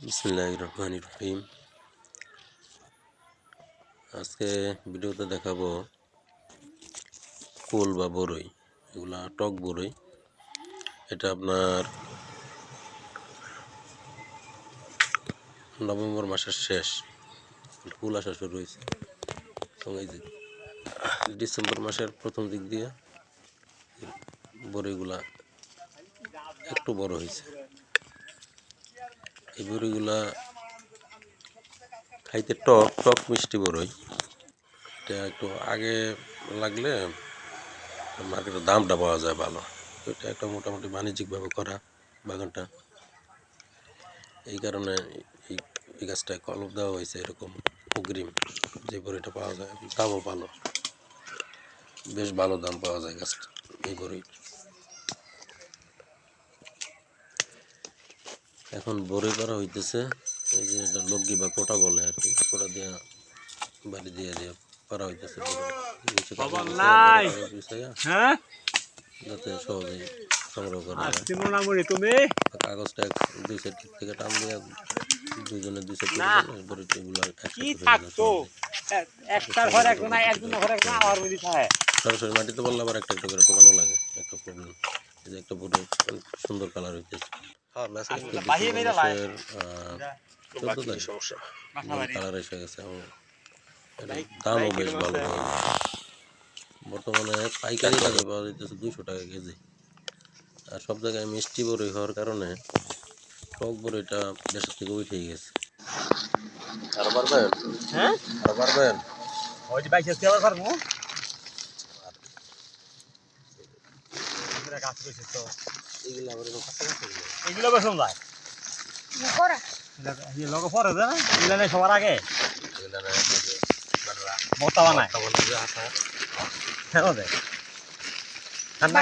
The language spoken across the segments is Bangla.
বিসমিল্লাহির রহমানির রহিম। আজকে ভিডিওতে দেখাবো কুল বা বরই, এগুলা টক বরই। এটা আপনার নভেম্বর মাসের শেষ, কুল আসা শুরু হয়েছে এবং এই যে ডিসেম্বর মাসের প্রথম দিক দিয়ে বরইগুলা একটু বড় হয়েছে। এই বরইগুলা খাইতে টক টক মিষ্টি বরই। এটা একটু আগে লাগলে মার্কেটের দামটা পাওয়া যায় ভালো। এটা একটা মোটামুটি বাণিজ্যিকভাবে করা বাগানটা, এই কারণে এই গাছটায় কলম দেওয়া হয়েছে এরকম অগ্রিম, যে বড়িটা পাওয়া যায় দামও ভালো, বেশ ভালো দাম পাওয়া যায় গাছটা এই বড়ি। এখন বড়ি করা হইতেছে, এই যে এটা লগি বা কোটা বলে আর কি, কোটা দিয়ে বাড়ি দিয়ে দিয়ে করা হইতেছে যাতে সহজেই সংগ্রহ করা যায়। কাগজটা দুই সাইড থেকে টান দিয়ে দুজনের দুই সাইড করে বড়িগুলো সরাসরি মাটিতে বললে আবার একটা একটা করে টোকানো লাগে, একটা প্রবলেম। এই যে একটা বড়ি সুন্দর কালার হইতেছে, 14 তারিখ কালার এসে গেছে এবং দামও বেশ ভালো। বর্তমানে পাইকারি দামে পাওয়া যাইতেছে 200 টাকা কেজি। আর সব জায়গায় মিষ্টি বড়ই হওয়ার কারণে টক বড়ইটা দেশের থেকে উঠেই গেছে। আরো পারবেন? হ্যাঁ, আরো পারবেন? ওই যে 22 আবার পারবো। এগুলা গাছ রয়েছে তো, এগুলা আবার এগুলো বেশম যায় করা এই লোক পরে না, এগুলা নেই সবার আগে, এগুলা নেই মোটা বানায় কেন দেয় ঠান্ডা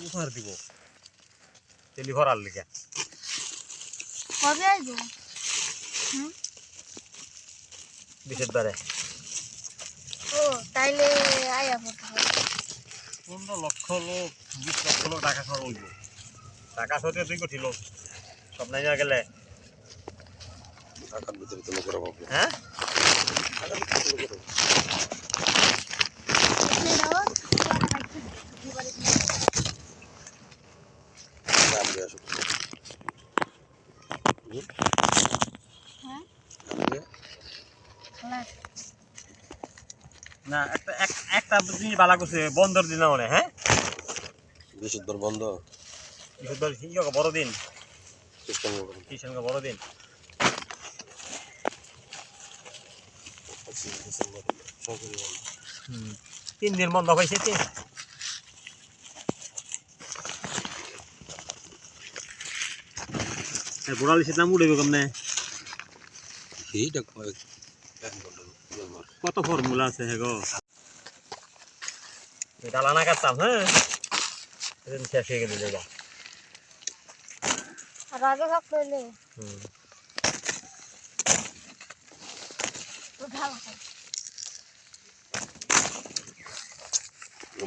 উপহার দিব তেলি ভরার লিগে কবে আইবো? বিশেষ বারে ও তাইলে আইয়া পড়তে হবে। 15 লক্ষ লোক 20 লক্ষ লোক টাকা খরচ হইব, টাকা সতে 2 কোটি লোক সব নাই গেলে টাকার ভিতরে তো লোকের অভাব। হ্যাঁ, টাকার ভিতরে তো লোকের অভাব। না একটা জিনিস ভালো করছে, বন্দর দিন মনে। হ্যাঁ, বৃহস্পতিবার বন্ধ, বৃহস্পতিবার বড় দিন, খ্রিস্টানকে বড় দিন। তিন দিন বন্ধ হয়েছে। গোড়ালি সে নাম উঠে কেমনে, কত ফর্মুলা আছে হে গো, ডালানা কাটতাম। হ্যাঁ, শেষ হয়ে গেলে দেবা আগে ভাগ করলে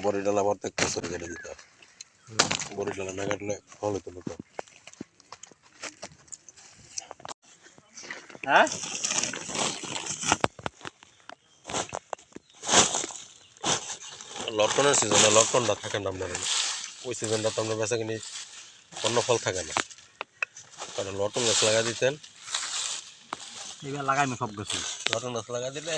বড়ি ডালা প্রত্যেক বছর কেটে দিতে হবে, বড়ি ডালা না কাটলে ফল হতো না। হ্যাঁ, লটকনের সিজনে লটকনটা থাকে না আপনার, ওই সিজনটা তো আমরা বেচা কিনি অন্য ফল থাকে না, কারণ লটকন গাছ লাগা দিতেন, এবার লাগাইনি সব গাছ, লটকন গাছ লাগা দিলে